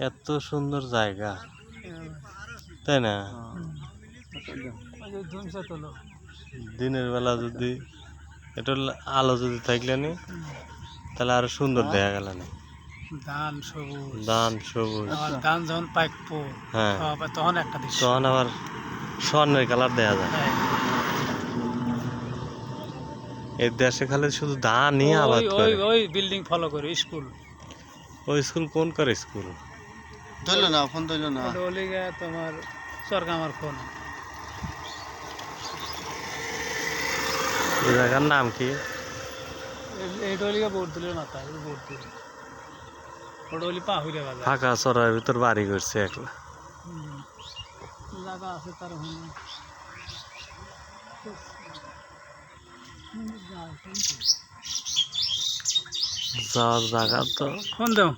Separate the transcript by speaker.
Speaker 1: এত সুন্দর জায়গা, তাই না? দিনের বেলা যদি এটা আলো যদি থাকলে নি তাহলে আরো সুন্দর দেখা গেল না। ধান সবুজ,
Speaker 2: ধান যখন পাকবো
Speaker 1: হ্যাঁ
Speaker 2: তখন একটা দৃশ্য,
Speaker 1: তখন আবার স্বর্ণের কালার দেখা যায়। এই দেশে খালি শুধু ধানই আবাদ করে।
Speaker 2: ওই বিল্ডিং ফলো করে স্কুল।
Speaker 1: ওই স্কুল কোন করে স্কুল?
Speaker 2: ধরলো না, ফোন ধরলো না। তোমার সরকার আমার ফোন।
Speaker 1: এই জায়গার নাম কি? ফাঁকা চড়ার ভিতর বাড়ি করছে একলা।
Speaker 2: জায়গা আছে তার
Speaker 1: যাওয়ার জায়গা তো
Speaker 2: ফোন দাও।